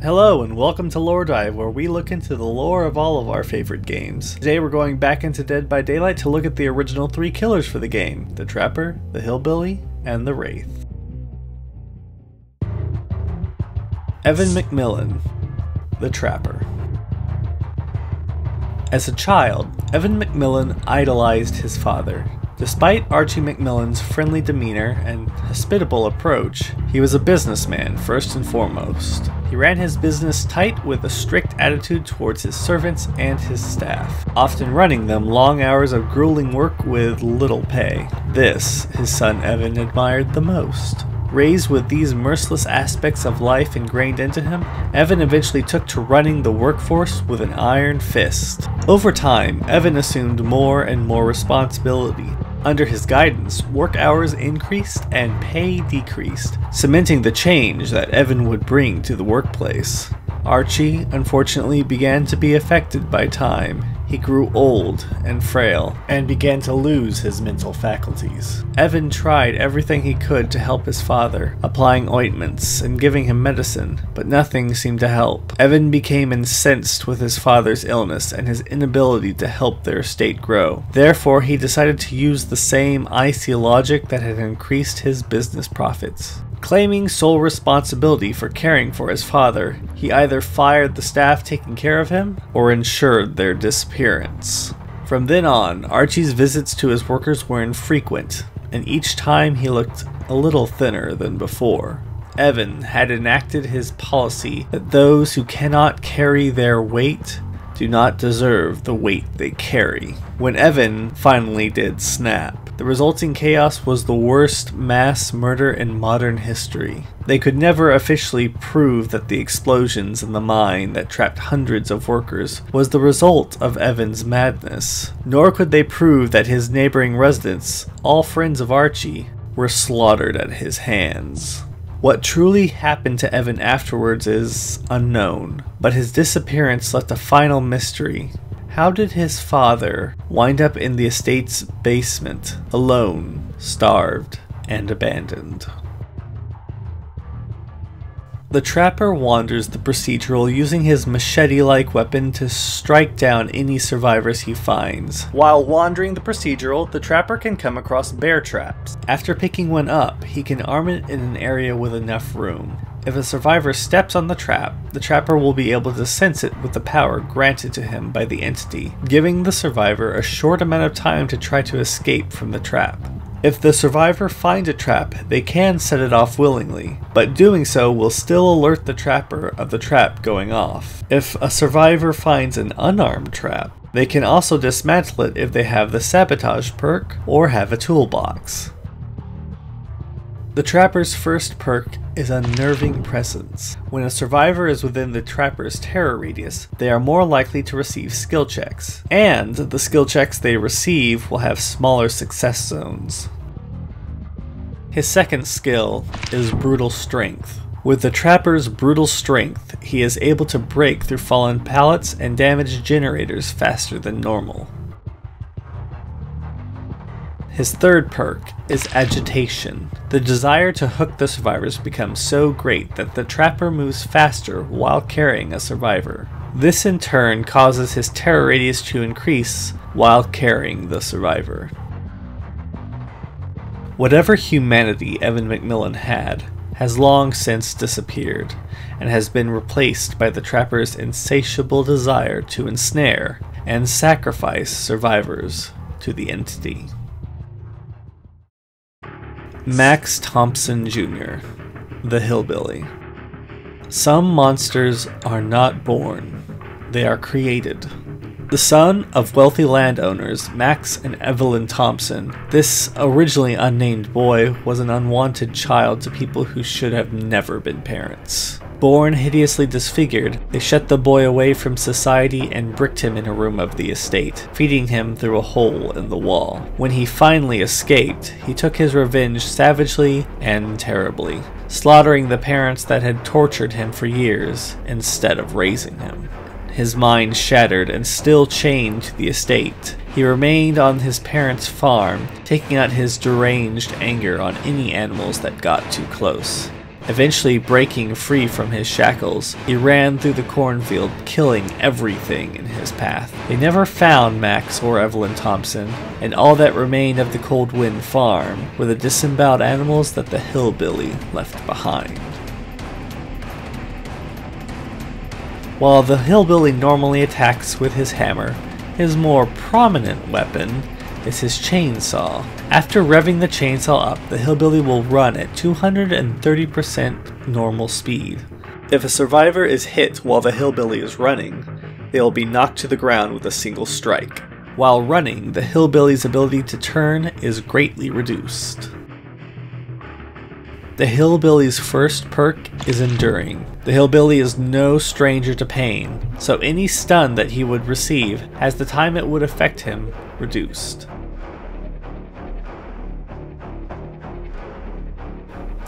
Hello and welcome to Loredive, where we look into the lore of all of our favorite games. Today we're going back into Dead by Daylight to look at the original 3 killers for the game: the Trapper, the Hillbilly, and the Wraith. Evan McMillan, the Trapper. As a child, Evan McMillan idolized his father. Despite Archie McMillan's friendly demeanor and hospitable approach, he was a businessman first and foremost. He ran his business tight with a strict attitude towards his servants and his staff, often running them long hours of grueling work with little pay. This, his son Evan admired the most. Raised with these merciless aspects of life ingrained into him, Evan eventually took to running the workforce with an iron fist. Over time, Evan assumed more and more responsibility. Under his guidance, work hours increased and pay decreased, cementing the change that Evan would bring to the workplace. Archie, unfortunately, began to be affected by time. He grew old and frail, and began to lose his mental faculties. Evan tried everything he could to help his father, applying ointments and giving him medicine, but nothing seemed to help. Evan became incensed with his father's illness and his inability to help their estate grow. Therefore, he decided to use the same icy logic that had increased his business profits. Claiming sole responsibility for caring for his father, he either fired the staff taking care of him or ensured their disappearance. From then on, Archie's visits to his workers were infrequent, and each time he looked a little thinner than before. Evan had enacted his policy that those who cannot carry their weight do not deserve the weight they carry. When Evan finally did snap, the resulting chaos was the worst mass murder in modern history. They could never officially prove that the explosions in the mine that trapped hundreds of workers was the result of Evan's madness, nor could they prove that his neighboring residents, all friends of Archie, were slaughtered at his hands. What truly happened to Evan afterwards is unknown, but his disappearance left a final mystery. How did his father wind up in the estate's basement, alone, starved, and abandoned? The Trapper wanders the procedural using his machete-like weapon to strike down any survivors he finds. While wandering the procedural, the Trapper can come across bear traps. After picking one up, he can arm it in an area with enough room. If a survivor steps on the Trapper will be able to sense it with the power granted to him by the entity, giving the survivor a short amount of time to try to escape from the trap. If the survivor finds a trap, they can set it off willingly, but doing so will still alert the Trapper of the trap going off. If a survivor finds an unarmed trap, they can also dismantle it if they have the sabotage perk or have a toolbox. The Trapper's first perk is Unnerving Presence. When a survivor is within the Trapper's terror radius, they are more likely to receive skill checks, and the skill checks they receive will have smaller success zones. His second skill is Brutal Strength. With the Trapper's Brutal Strength, he is able to break through fallen pallets and damage generators faster than normal. His third perk is Agitation. The desire to hook the survivors becomes so great that the Trapper moves faster while carrying a survivor. This in turn causes his terror radius to increase while carrying the survivor. Whatever humanity Evan McMillan had has long since disappeared, and has been replaced by the Trapper's insatiable desire to ensnare and sacrifice survivors to the entity. Max Thompson Jr., the Hillbilly. Some monsters are not born, they are created. The son of wealthy landowners Max and Evelyn Thompson, this originally unnamed boy was an unwanted child to people who should have never been parents. Born hideously disfigured, they shut the boy away from society and bricked him in a room of the estate, feeding him through a hole in the wall. When he finally escaped, he took his revenge savagely and terribly, slaughtering the parents that had tortured him for years instead of raising him. His mind shattered and still chained to the estate, he remained on his parents' farm, taking out his deranged anger on any animals that got too close. Eventually breaking free from his shackles, he ran through the cornfield, killing everything in his path. They never found Max or Evelyn Thompson, and all that remained of the Cold Wind farm were the disemboweled animals that the Hillbilly left behind. While the Hillbilly normally attacks with his hammer, his more prominent weapon is his chainsaw. After revving the chainsaw up, the Hillbilly will run at 230% normal speed. If a survivor is hit while the Hillbilly is running, they will be knocked to the ground with a single strike. While running, the Hillbilly's ability to turn is greatly reduced. The Hillbilly's first perk is Enduring. The Hillbilly is no stranger to pain, so any stun that he would receive has the time it would affect him reduced.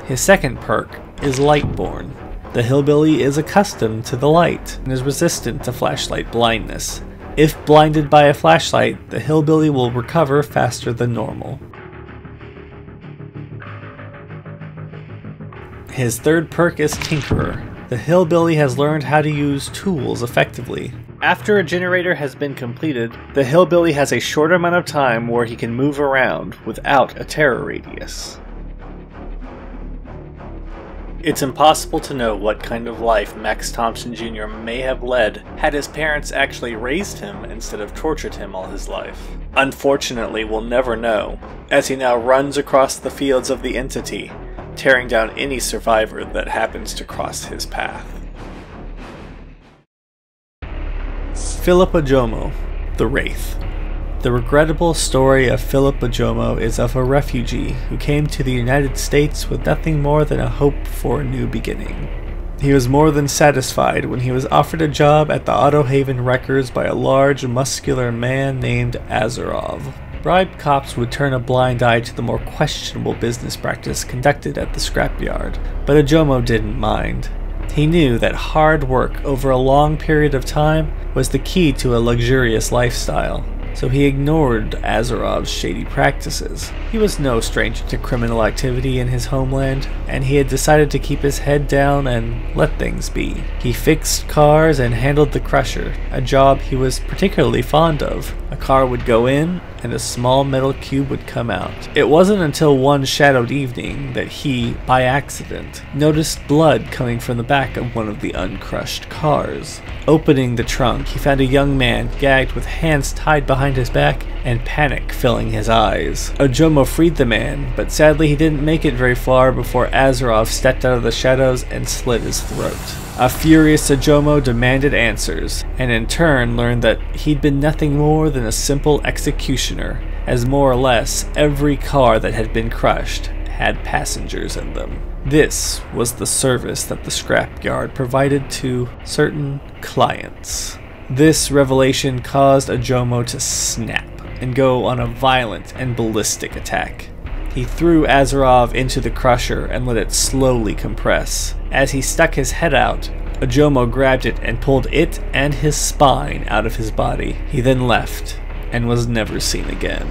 His second perk is Lightborn. The Hillbilly is accustomed to the light and is resistant to flashlight blindness. If blinded by a flashlight, the Hillbilly will recover faster than normal. His third perk is Tinkerer. The Hillbilly has learned how to use tools effectively. After a generator has been completed, the Hillbilly has a short amount of time where he can move around without a terror radius. It's impossible to know what kind of life Max Thompson Jr. may have led had his parents actually raised him instead of tortured him all his life. Unfortunately, we'll never know, as he now runs across the fields of the entity, tearing down any survivor that happens to cross his path. Philip Ojomo, the Wraith. The regrettable story of Philip Ojomo is of a refugee who came to the United States with nothing more than a hope for a new beginning. He was more than satisfied when he was offered a job at the Auto Haven Wreckers by a large, muscular man named Azarov. Bribed cops would turn a blind eye to the more questionable business practice conducted at the scrapyard, but Ojomo didn't mind. He knew that hard work over a long period of time was the key to a luxurious lifestyle, so he ignored Azarov's shady practices. He was no stranger to criminal activity in his homeland, and he had decided to keep his head down and let things be. He fixed cars and handled the crusher, a job he was particularly fond of. A car would go in, and a small metal cube would come out. It wasn't until one shadowed evening that he, by accident, noticed blood coming from the back of one of the uncrushed cars. Opening the trunk, he found a young man gagged with hands tied behind his back and panic filling his eyes. Ojomo freed the man, but sadly he didn't make it very far before Azarov stepped out of the shadows and slit his throat. A furious Ojomo demanded answers, and in turn learned that he'd been nothing more than a simple executioner, as more or less every car that had been crushed had passengers in them. This was the service that the scrapyard provided to certain clients. This revelation caused Ojomo to snap and go on a violent and ballistic attack. He threw Azarov into the crusher and let it slowly compress. As he stuck his head out, Ojomo grabbed it and pulled it and his spine out of his body. He then left and was never seen again.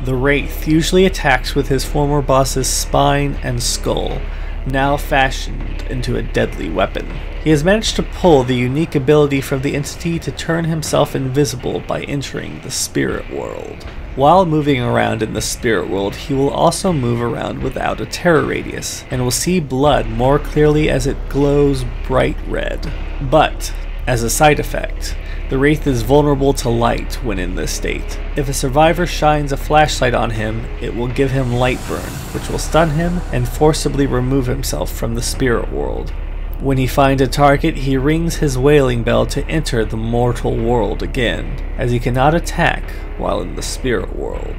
The Wraith usually attacks with his former boss's spine and skull, now fashioned into a deadly weapon. He has managed to pull the unique ability from the entity to turn himself invisible by entering the spirit world. While moving around in the spirit world, he will also move around without a terror radius, and will see blood more clearly as it glows bright red. But, as a side effect, the Wraith is vulnerable to light when in this state. If a survivor shines a flashlight on him, it will give him light burn, which will stun him and forcibly remove himself from the spirit world. When he finds a target, he rings his wailing bell to enter the mortal world again, as he cannot attack while in the spirit world.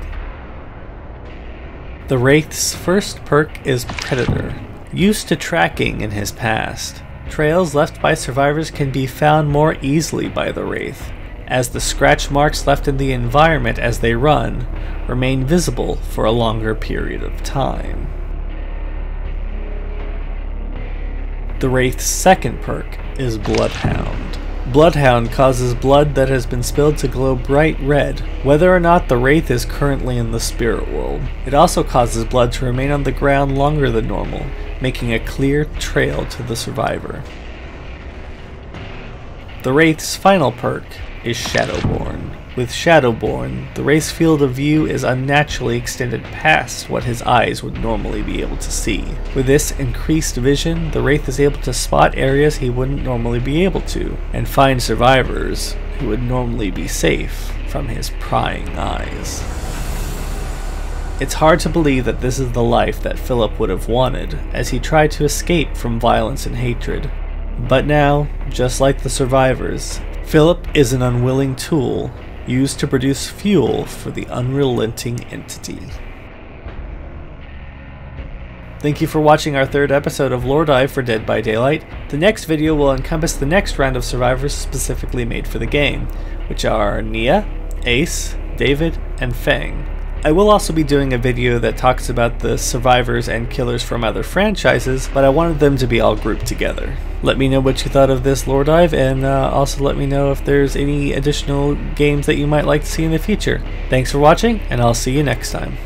The Wraith's first perk is Predator. Used to tracking in his past, trails left by survivors can be found more easily by the Wraith, as the scratch marks left in the environment as they run remain visible for a longer period of time. The Wraith's second perk is Bloodhound. Bloodhound causes blood that has been spilled to glow bright red, whether or not the Wraith is currently in the spirit world. It also causes blood to remain on the ground longer than normal, making a clear trail to the survivor. The Wraith's final perk is Shadowborn. With Shadowborn, the Wraith's field of view is unnaturally extended past what his eyes would normally be able to see. With this increased vision, the Wraith is able to spot areas he wouldn't normally be able to, and find survivors who would normally be safe from his prying eyes. It's hard to believe that this is the life that Philip would have wanted as he tried to escape from violence and hatred. But now, just like the survivors, Philip is an unwilling tool used to produce fuel for the unrelenting entity. Thank you for watching our third episode of Loredive for Dead by Daylight. The next video will encompass the next round of survivors specifically made for the game, which are Nia, Ace, David, and Fang. I will also be doing a video that talks about the survivors and killers from other franchises, but I wanted them to be all grouped together. Let me know what you thought of this Loredive, and also let me know if there's any additional games that you might like to see in the future. Thanks for watching, and I'll see you next time.